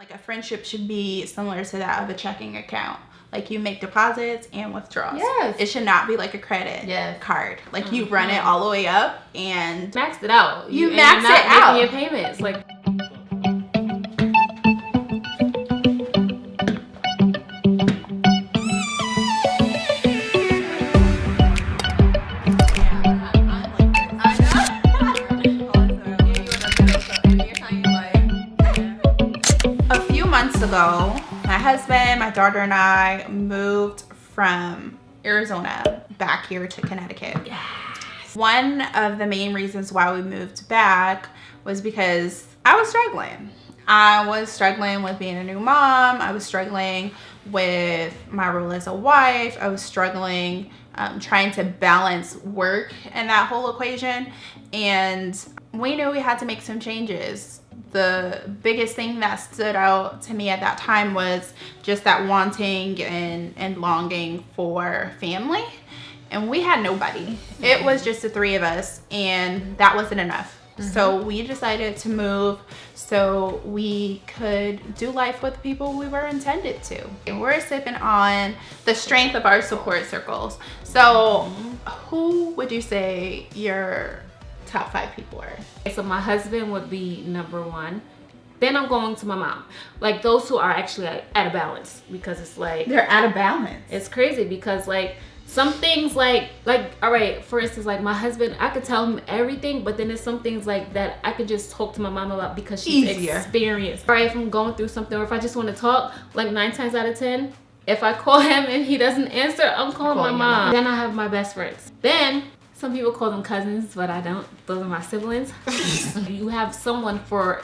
Like a friendship should be similar to that of a checking account. Like you make deposits and withdrawals. Yes. It should not be like a credit card. Like you run it all the way up and maxed it out. You max it out. Making your payments. Like ago, my husband, my daughter, and I moved from Arizona back here to Connecticut. Yes. One of the main reasons why we moved back was because I was struggling. I was struggling with being a new mom. I was struggling with my role as a wife. I was struggling trying to balance work and that whole equation. And we knew we had to make some changes. The biggest thing that stood out to me at that time was just that wanting and longing for family. And we had nobody. It was just the three of us, and that wasn't enough. So we decided to move so we could do life with the people we were intended to. And we're sipping on the strength of our support circles. So who would you say your top 5 people are? So my husband would be number 1. Then I'm going to my mom. Like those two are actually at a balance, because it's like they're out of balance. It's crazy because like some things like all right, for instance, like my husband, I could tell him everything, but then there's some things like that I could just talk to my mom about because she's experienced. All right, if I'm going through something or if I just want to talk, like 9 times out of 10, if I call him and he doesn't answer, I'm calling my mom. Then I have my best friends. Then some people call them cousins, but I don't. Those are my siblings. You have someone for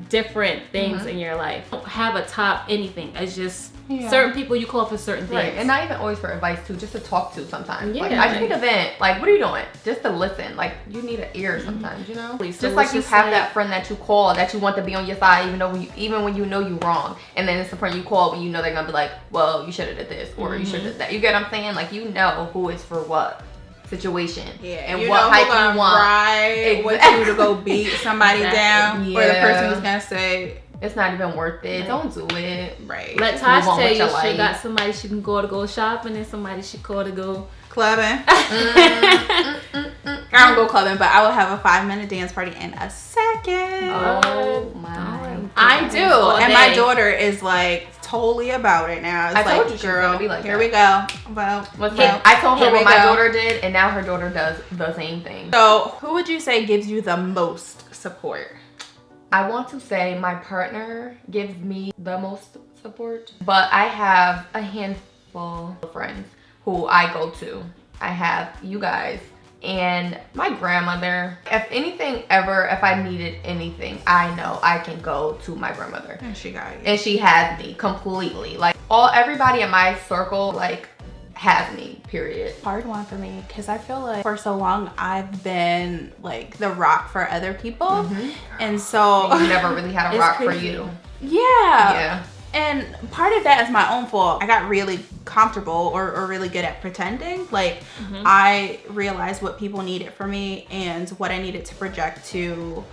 different things in your life. You don't have a top anything. It's just certain people you call for certain things. Right, and not even always for advice too, just to talk to sometimes. Yeah. Like I just need a vent. Like, what are you doing? Just to listen. Like you need an ear sometimes, you know? So just like you have that friend that you call that you want to be on your side even when you know you're wrong. And then it's the friend you call when you know they're gonna be like, well, you should have did this or you should have did that. You get what I'm saying? Like you know who is for what situation and you what hype you want. Right, with you to go beat somebody down, or the person who's gonna say it's not even worth it. Don't do it. Right. Let Tosh tell you she got somebody she can call to go shopping and somebody she call to go clubbing. I don't go clubbing, but I will have a 5-minute dance party in a second. Oh my! I do, and my daughter is like totally about it now. It's I told like, you girl, be like here we go. Well, I told her what my daughter did, and now her daughter does the same thing. So, who would you say gives you the most support? I want to say my partner gives me the most support, but I have a handful of friends who I go to. I have you guys and my grandmother. If anything ever, if I needed anything, I know I can go to my grandmother. And she got you. And she has me completely. Like everybody in my circle, like, has me, period. Hard one for me because I feel like for so long I've been like the rock for other people, and so you never really had a rock for you. Yeah. And part of that is my own fault. I got really comfortable or really good at pretending. Like I realized what people needed from me and what I needed to project to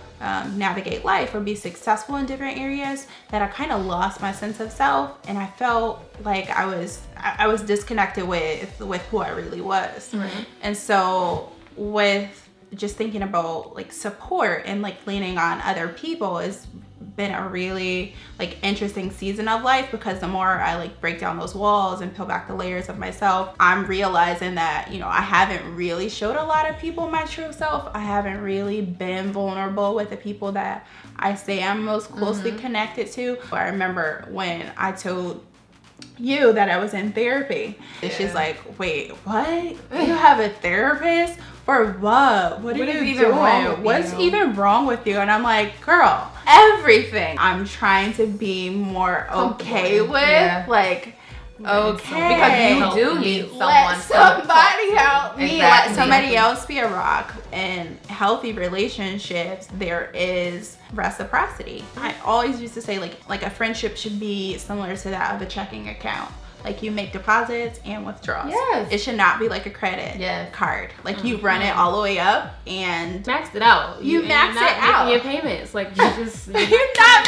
navigate life or be successful in different areas, that I kind of lost my sense of self, and I felt like I was disconnected with who I really was. And so with just thinking about like support and like leaning on other people has been a really like interesting season of life, because the more I like break down those walls and peel back the layers of myself, I'm realizing that, you know, I haven't really showed a lot of people my true self. I haven't really been vulnerable with the people that I say I'm most closely connected to. I remember when I told you that I was in therapy, and she's like, wait, what? You have a therapist? For what? What are you doing? What's even wrong with you? And I'm like, girl, everything. I'm trying to be more okay with. Like, okay. Because you do need someone. Let somebody help me. Exactly. Let somebody else be a rock. In healthy relationships, there is reciprocity. I always used to say like a friendship should be similar to that of a checking account. like you make deposits and withdrawals. Yes. It should not be like a credit card. Like you run it all the way up and maxed it out. You max it out. You're not making your payments. Like you just you're not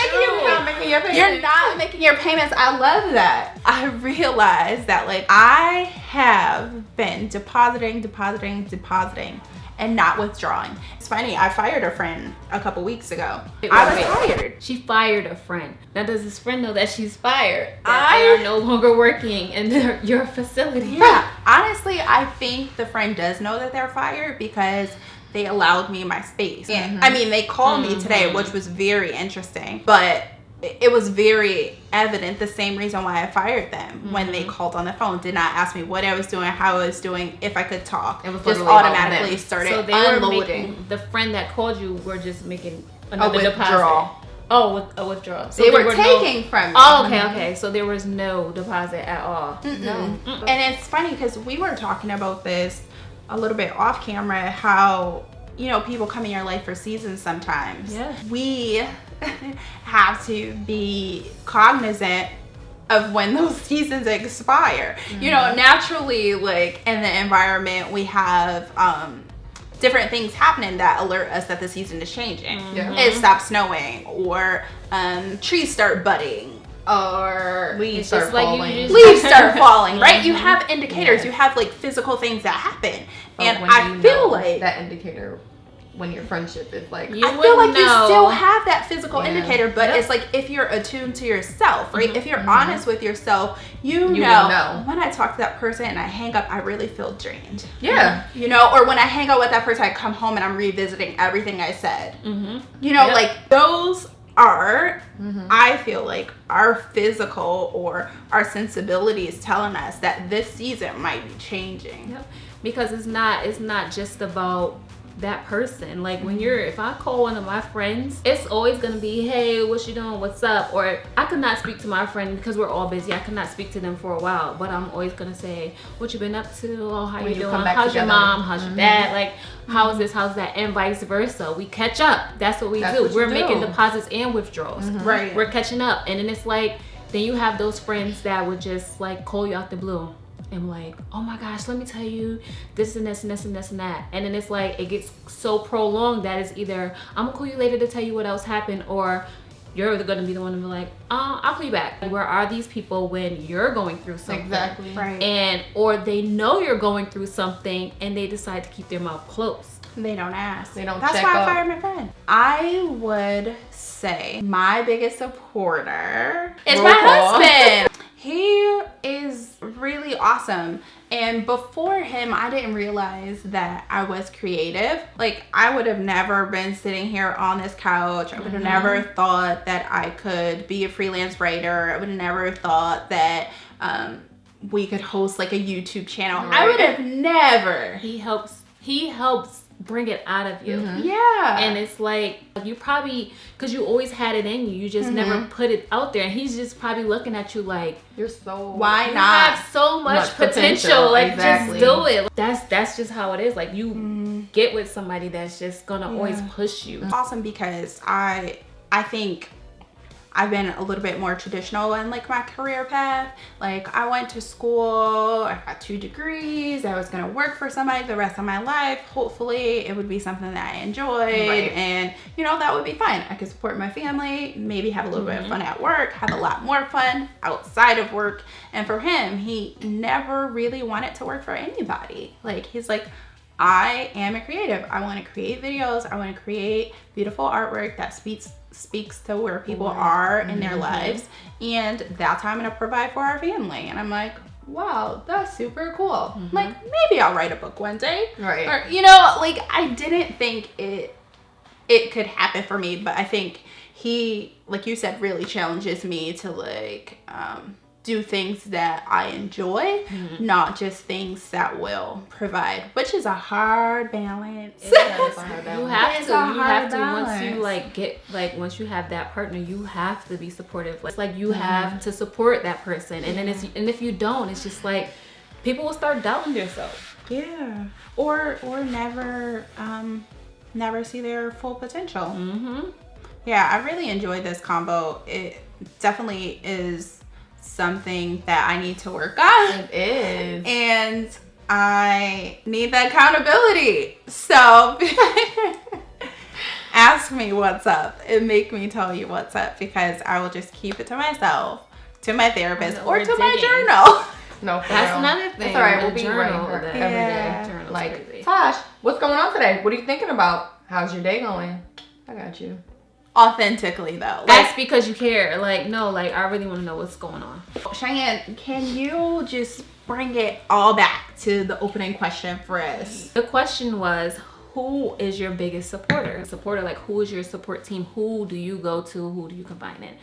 making your payments. You're not making your payments. I love that. I realized that like I have been depositing and not withdrawing. It's funny, I fired a friend a couple weeks ago. I was fired. She fired a friend. Now does this friend know that she's fired? That they are no longer working in your facility? Yeah, honestly, I think the friend does know that they're fired because they allowed me my space. And I mean, they called me today, which was very interesting, but it was very evident the same reason why I fired them when they called on the phone. Did not ask me what I was doing, how I was doing, if I could talk. It was just automatically started so they unloading. Were making, the friend that called you were just making another withdrawal. Deposit. Oh, a withdrawal. So they were taking from me. Oh, okay. So there was no deposit at all. No. And it's funny because we were talking about this a little bit off camera, how, you know, people come in your life for seasons sometimes. Yeah. We have to be cognizant of when those seasons expire. You know, naturally, like in the environment, we have different things happening that alert us that the season is changing. It stops snowing, or trees start budding, or leaves start falling. Leaves start falling, right? You have indicators. You have like physical things that happen. And I feel like that indicator when your friendship is like, I feel like you still have that physical indicator, but it's like if you're attuned to yourself, right? If you're honest with yourself, you know when I talk to that person and I hang up, I really feel drained. Yeah. You know, or when I hang out with that person, I come home and I'm revisiting everything I said. You know, like those are, I feel like, our physical or our sensibilities telling us that this season might be changing. Because it's not just about that person. Like when if I call one of my friends, it's always gonna be, hey, what you doing, what's up? Or I could not speak to my friend because we're all busy. I could not speak to them for a while, but I'm always gonna say, what you been up to? Oh, how you doing? How's your mom? How's your dad? Like, how's this, how's that? And vice versa. We catch up. That's what we do. We're making deposits and withdrawals. Right. We're catching up. And then it's like, then you have those friends that would just like call you out the blue. And like, oh my gosh, let me tell you this and this and this and this and that. And then it's like, it gets so prolonged that it's either, I'm gonna call you later to tell you what else happened, or you're gonna be the one to be like, I'll call you back. Where are these people when you're going through something? Exactly. Right. And, or they know you're going through something and they decide to keep their mouth closed. They don't ask. They don't That's check why up. I fired my friend. I would say my biggest supporter is my husband. He is really awesome. And before him, I didn't realize that I was creative. Like, I would have never been sitting here on this couch. I would have never thought that I could be a freelance writer. I would have never thought that we could host like a YouTube channel. Right. I would have never. He helps bring it out of you. Yeah. And it's like, you probably, because you always had it in you, you just never put it out there. And he's just probably looking at you like, you're so, why you not? have so much potential. Like, just do it. That's just how it is. Like, you get with somebody that's just gonna always push you. Awesome, because I think I've been a little bit more traditional in like my career path. Like, I went to school, I got 2 degrees, I was gonna work for somebody the rest of my life. Hopefully it would be something that I enjoyed, and you know, that would be fine. I could support my family, maybe have a little bit of fun at work, have a lot more fun outside of work. And for him, he never really wanted to work for anybody. Like, he's like, I am a creative. I want to create videos. I want to create beautiful artwork that speaks to where people are in their lives, and that's how I'm going to provide for our family. And I'm like, wow, that's super cool. Like, maybe I'll write a book one day, right? Or, you know, like, I didn't think it could happen for me, but I think he, like you said, really challenges me to like do things that I enjoy, not just things that will provide, which is a hard balance. You have to once you like once you have that partner, you have to be supportive. It's like you have to support that person, and then if you don't, it's just like people will start doubting themselves. Yeah, or never see their full potential. Yeah, I really enjoyed this combo. It definitely is something that I need to work on. It is. And I need the accountability. So ask me what's up and make me tell you what's up, because I will just keep it to myself, to my therapist, or to my journal. No, that's another thing. It's all right. We'll be journal writing every day. Journal's like, crazy. Tosh, what's going on today? What are you thinking about? How's your day going? I got you. Authentically though. That's because you care. Like, no, like I really want to know what's going on. Cheyenne, can you just bring it all back to the opening question for us? The question was, who is your biggest supporter? Like, who is your support team? Who do you go to? Who do you confide in?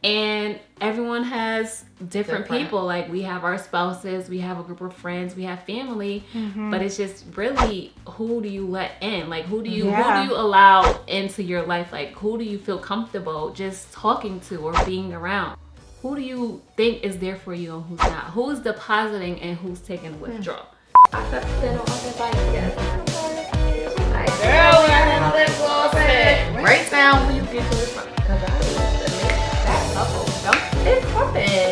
And everyone has different people. Like, we have our spouses, we have a group of friends, we have family, but it's just really, who do you let in? Like, who do you allow into your life? Like, who do you feel comfortable just talking to or being around? Who do you think is there for you and who's not? Who's depositing and who's taking a withdrawal? Girl, write down who you get to it from. It's popping.